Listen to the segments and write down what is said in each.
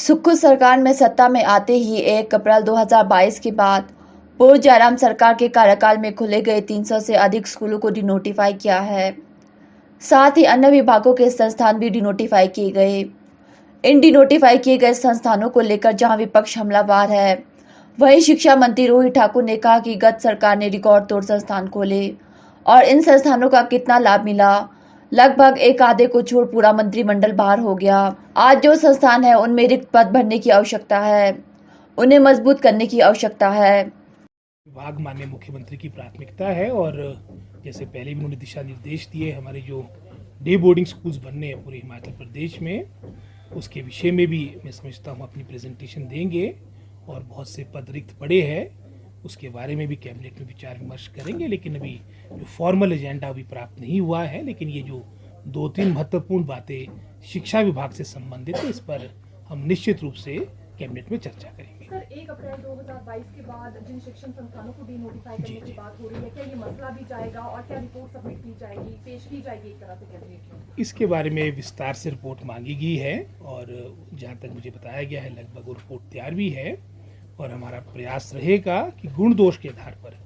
सुक्खू सरकार में सत्ता में आते ही 1 अप्रैल 2022 के बाद पूर्व जयराम सरकार के कार्यकाल में खुले गए 300 से अधिक स्कूलों को डिनोटिफाई किया है। साथ ही अन्य विभागों के संस्थान भी डिनोटिफाई किए गए। इन डिनोटिफाई किए गए संस्थानों को लेकर जहां विपक्ष हमलावर है, वहीं शिक्षा मंत्री रोहित ठाकुर ने कहा कि गत सरकार ने रिकॉर्ड तोड़ संस्थान खोले और इन संस्थानों का कितना लाभ मिला, लगभग एक आधे को छोड़ पूरा मंत्रिमंडल बाहर हो गया। आज जो संस्थान है उनमें रिक्त पद भरने की आवश्यकता है, उन्हें मजबूत करने की आवश्यकता है। विभाग माननीय मुख्यमंत्री की प्राथमिकता है और जैसे पहले भी उन्होंने दिशा निर्देश दिए, हमारे जो डे बोर्डिंग स्कूल्स बनने हैं पूरे हिमाचल प्रदेश में, उसके विषय में भी मैं समझता हूँ अपनी प्रेजेंटेशन देंगे और बहुत से पद रिक्त पड़े हैं उसके बारे में भी कैबिनेट में विचार विमर्श करेंगे। लेकिन अभी जो फॉर्मल एजेंडा अभी प्राप्त नहीं हुआ है, लेकिन ये जो 2-3 महत्वपूर्ण बातें शिक्षा विभाग से संबंधित है, इस पर हम निश्चित रूप से कैबिनेट में चर्चा करेंगे। सर, 1 अप्रैल 2022 के बाद जिन शिक्षण संस्थानों को डिनोटिफाई करने की बात हो रही है, क्या ये मसला भी जाएगा और क्या रिपोर्ट सबमिट की जाएगी, पेश की जाएगी एक तरह से कैबिनेट में? इसके बारे में विस्तार से रिपोर्ट मांगी गई है और जहाँ तक मुझे बताया गया है लगभग वो रिपोर्ट तैयार भी है और हमारा प्रयास रहेगा कि गुण दोष के आधार पर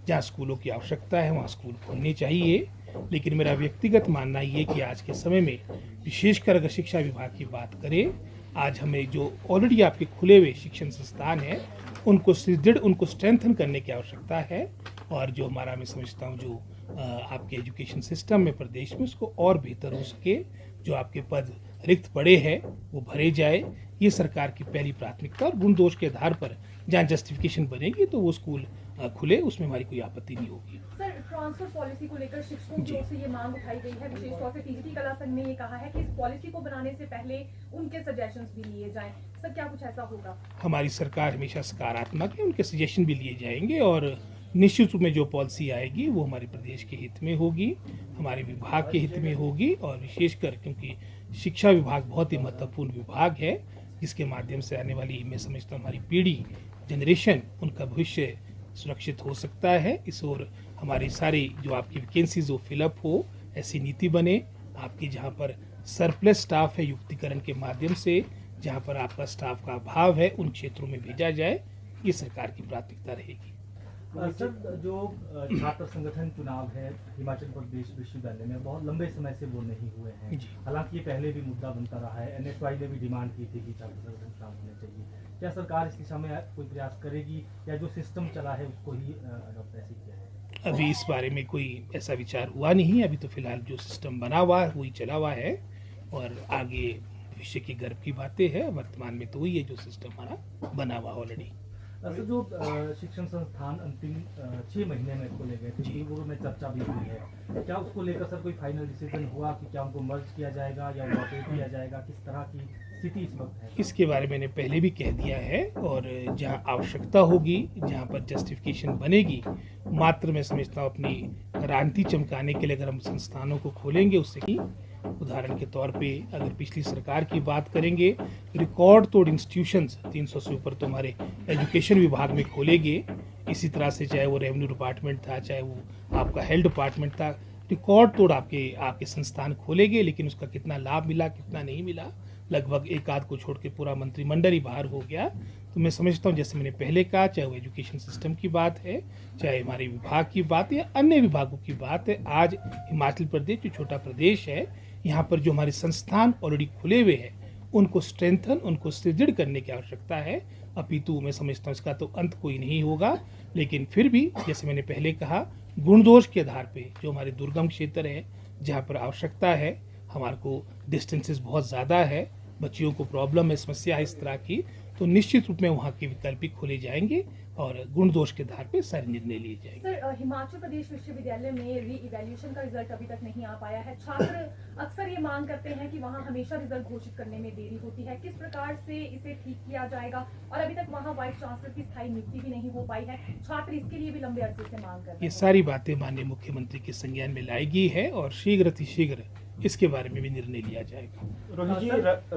जहाँ स्कूलों की आवश्यकता है वहाँ स्कूल खोलने चाहिए। लेकिन मेरा व्यक्तिगत मानना ये कि आज के समय में विशेषकर अगर शिक्षा विभाग की बात करें, आज हमें जो ऑलरेडी आपके खुले हुए शिक्षण संस्थान हैं उनको सुदृढ़, उनको स्ट्रेंथन करने की आवश्यकता है और जो हमारा मैं समझता हूँ जो आपके एजुकेशन सिस्टम में प्रदेश में उसको और बेहतर हो सके, जो आपके पद रिक्त पड़े हैं वो भरे जाए, ये सरकार की पहली प्राथमिकता। और गुण दोष के आधार पर जहाँ जस्टिफिकेशन बनेगी तो वो स्कूल खुले, उसमें हमारी कोई आपत्ति नहीं होगी। सर, ट्रांसफर पॉलिसी को लेकर शिक्षकों की ओर से ये मांग उठाई गई है, विशेष तौर से टीजीटी कला संघ ने ये कहा है कि इस पॉलिसी को बनाने से पहले उनके सजेशंस भी लिए जाएं। सर, क्या कुछ ऐसा होगा? हमारी सरकार हमेशा सकारात्मक है, उनके सजेशन भी लिए जाएंगे और निश्चित रूप में जो पॉलिसी आएगी वो हमारे प्रदेश के हित में होगी, हमारे विभाग के हित में होगी और विशेषकर क्योंकि शिक्षा विभाग बहुत ही महत्वपूर्ण विभाग है जिसके माध्यम से आने वाली मैं समझता हूँ हमारी पीढ़ी जनरेशन उनका भविष्य सुरक्षित हो सकता है। इस ओर हमारी सारी जो आपकी वैकेंसीज वो फिलअप हो, ऐसी नीति बने आपकी जहाँ पर सरप्लस स्टाफ है युक्तिकरण के माध्यम से, जहाँ पर आपका स्टाफ का अभाव है उन क्षेत्रों में भेजा जाए, ये सरकार की प्राथमिकता रहेगी। सर, जो छात्र संगठन चुनाव है हिमाचल प्रदेश विश्वविद्यालय में बहुत लंबे समय से वो नहीं हुए हैं, हालांकि ये पहले भी मुद्दा बनता रहा है। एनएसवाई ने भी डिमांड की थी कि छात्र संगठन चुनाव होने चाहिए। क्या सरकार इस दिशा में कोई प्रयास करेगी या जो सिस्टम चला है उसको ही अडॉप्ट ऐसे किया है? अभी इस बारे में कोई ऐसा विचार हुआ नहीं, अभी तो फिलहाल जो सिस्टम बना हुआ है वही चला हुआ है और आगे भविष्य की गर्व की बातें हैं। वर्तमान में तो वही है जो सिस्टम हमारा बना हुआ ऑलरेडी। सर, जो शिक्षण संस्थान अंतिम 6 महीने में खोले गए थे, पूर्व में चर्चा भी हुई है, क्या उसको लेकर सर कोई फाइनल डिसीजन हुआ कि क्या उनको मर्ज किया जाएगा या ऑपरेट किया जाएगा? किस तरह की स्थिति इस वक्त है? इसके बारे में मैंने पहले भी कह दिया है और जहां आवश्यकता होगी, जहां पर जस्टिफिकेशन बनेगी, मात्र मैं समझता हूँ अपनी राजनीति चमकाने के लिए अगर हम संस्थानों को खोलेंगे उससे ही। उदाहरण के तौर पे अगर पिछली सरकार की बात करेंगे, रिकॉर्ड तोड़ इंस्टीट्यूशंस 300 से ऊपर तो हमारे एजुकेशन विभाग में खोले गए। इसी तरह से चाहे वो रेवेन्यू डिपार्टमेंट था, चाहे वो आपका हेल्थ डिपार्टमेंट था, रिकॉर्ड तोड़ आपके संस्थान खोले गए। लेकिन उसका कितना लाभ मिला, कितना नहीं मिला, लगभग एक आध को छोड़ के पूरा मंत्रिमंडल ही बाहर हो गया। तो मैं समझता हूँ जैसे मैंने पहले कहा, चाहे वो एजुकेशन सिस्टम की बात है, चाहे हमारे विभाग की बात है या अन्य विभागों की बात है, आज हिमाचल प्रदेश जो छोटा प्रदेश है, यहाँ पर जो हमारे संस्थान ऑलरेडी खुले हुए हैं उनको स्ट्रेंथन, उनको सुदृढ़ करने की आवश्यकता है। अपितु मैं समझता हूँ इसका तो अंत कोई नहीं होगा, लेकिन फिर भी जैसे मैंने पहले कहा, गुण दोष के आधार पे जो हमारे दुर्गम क्षेत्र है जहाँ पर आवश्यकता है, हमारे को डिस्टेंसेस बहुत ज़्यादा है, बच्चियों को प्रॉब्लम है, समस्या है इस तरह की, तो निश्चित रूप में वहाँ के विकल्प खोले जाएंगे और गुण दोष के आधार पे सारे निर्णय लिए जाएंगे। सर, हिमाचल प्रदेश विश्वविद्यालय में री इवैल्यूएशन का रिजल्ट अभी तक नहीं आ पाया है। छात्र अक्सर ये मांग करते हैं कि वहाँ हमेशा रिजल्ट घोषित करने में देरी होती है। किस प्रकार से इसे ठीक किया जाएगा? और अभी तक वहाँ वाइस चांसलर की स्थायी नियुक्ति भी नहीं हो पाई है, छात्र इसके लिए भी लंबे अरसे से मांग कर रहे हैं। ये सारी बातें माननीय मुख्यमंत्री के संज्ञान में लाई गई है और शीघ्र इसके बारे में भी निर्णय लिया जाएगा। Rohit ji,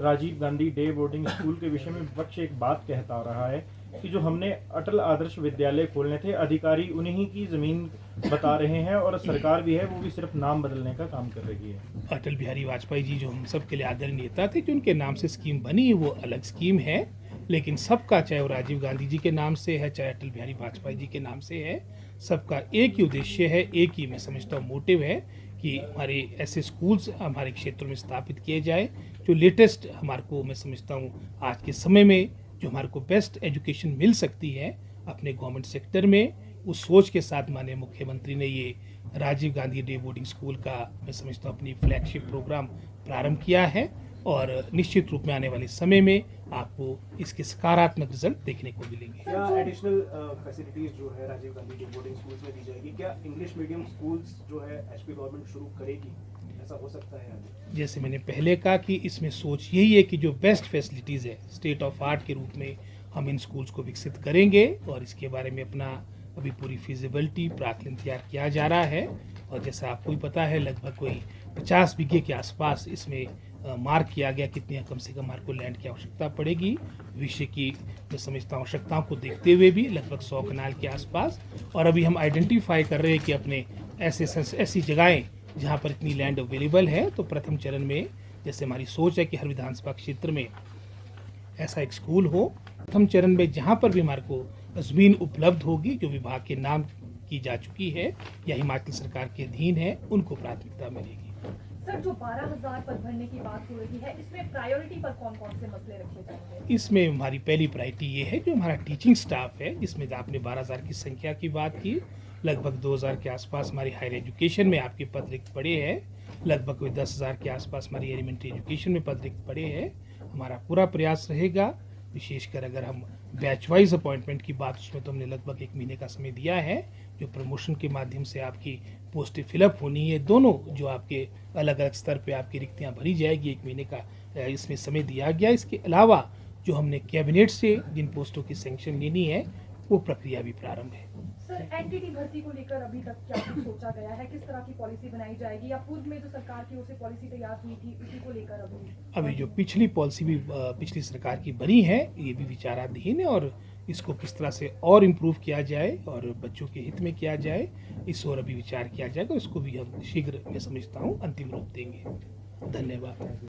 Rajiv Gandhi day boarding school के विषय में विपक्ष एक बात कहता आ रहा है कि जो हमने अटल आदर्श विद्यालय खोलने थे, अधिकारी उन्हीं की ज़मीन बता रहे हैं और सरकार भी है वो भी सिर्फ नाम बदलने का काम कर रही है। अटल बिहारी वाजपेयी जी जो हम सब के लिए आदरणीय नेता थे, जो उनके नाम से स्कीम बनी वो अलग स्कीम है, लेकिन सबका, चाहे वो राजीव गांधी जी के नाम से है, चाहे अटल बिहारी वाजपेयी जी के नाम से है, सबका एक ही उद्देश्य है, एक ही मैं समझता हूँ मोटिव है कि हमारे ऐसे स्कूल्स हमारे क्षेत्रों में स्थापित किए जाए जो लेटेस्ट हमारे को, मैं समझता हूँ आज के समय में जो हमारे को बेस्ट एजुकेशन मिल सकती है अपने गवर्नमेंट सेक्टर में, उस सोच के साथ माननीय मुख्यमंत्री ने ये Rajiv Gandhi day boarding school का, मैं समझता हूँ, अपनी फ्लैगशिप प्रोग्राम प्रारंभ किया है और निश्चित रूप में आने वाले समय में आपको इसके सकारात्मक रिजल्ट देखने को मिलेंगे। क्या एडिशनल फैसिलिटीज जो है Rajiv Gandhi day boarding schools में दी जाएगी? क्या इंग्लिश मीडियम स्कूल्स जो है एचपी गवर्नमेंट शुरू करेगी? ऐसा हो सकता है आगे? जैसे मैंने पहले कहा कि इसमें सोच यही है कि जो बेस्ट फैसिलिटीज़ है स्टेट ऑफ आर्ट के रूप में हम इन स्कूल्स को विकसित करेंगे और इसके बारे में अपना अभी पूरी फिजिबिलिटी प्राक्कलन तैयार किया जा रहा है। और जैसा आपको ही पता है लगभग कोई 50 बीघे के आसपास इसमें मार्क किया गया कितनी कम से कम हमारे को लैंड की आवश्यकता पड़ेगी भविष्य की, मैं समझता हूँ आवश्यकताओं को देखते हुए भी लगभग 100 कनाल के आसपास। और अभी हम आइडेंटिफाई कर रहे हैं कि अपने ऐसी जगहें जहाँ पर इतनी लैंड अवेलेबल है, तो प्रथम चरण में जैसे हमारी सोच है कि हर विधानसभा क्षेत्र में ऐसा एक स्कूल हो। प्रथम चरण में जहाँ पर भी हमारे को ज़मीन उपलब्ध होगी जो विभाग के नाम की जा चुकी है या हिमाचल सरकार के अधीन है, उनको प्राथमिकता मिलेगी। सर, जो 12,000 पद भरने की बात हो रही है, इसमें प्रायोरिटी पर कौन कौन से मसले रखे जाएंगे? इसमें हमारी पहली प्रायोरिटी ये है जो हमारा टीचिंग स्टाफ है, जिसमें आपने 12,000 की संख्या की बात की, लगभग 2,000 के आसपास हमारी हायर एजुकेशन में आपके पद रिक्त पड़े हैं, लगभग कोई 10,000 के आसपास हमारी एलिमेंट्री एजुकेशन में पद रिक्त पड़े हैं। हमारा पूरा प्रयास रहेगा, विशेषकर अगर हम बैच वाइज अपॉइंटमेंट की बात, उसमें तो हमने लगभग 1 महीने का समय दिया है, जो प्रमोशन के माध्यम से आपकी पोस्टें फिलअप होनी है, दोनों जो आपके अलग अलग स्तर पे आपकी रिक्तियां भरी जाएगी, 1 महीने का इसमें समय दिया गया। इसके अलावा जो हमने कैबिनेट से जिन पोस्टों की सैंक्शन लेनी है वो प्रक्रिया भी प्रारंभ है। सर, एनटीटी भर्ती को लेकर अभी तक क्या कुछ सोचा गया है? किस तरह की पॉलिसी बनाई जाएगी या पूर्व में जो सरकार की ओर से पॉलिसी तैयार हुई थी उसी को लेकर अभी जो पिछली पॉलिसी भी पिछली सरकार की बनी है ये भी विचाराधीन है और इसको किस तरह से और इम्प्रूव किया जाए और बच्चों के हित में किया जाए, इस ओर अभी विचार किया जाएगा। इसको भी हम शीघ्र, मैं समझता हूँ, अंतिम रूप देंगे। धन्यवाद।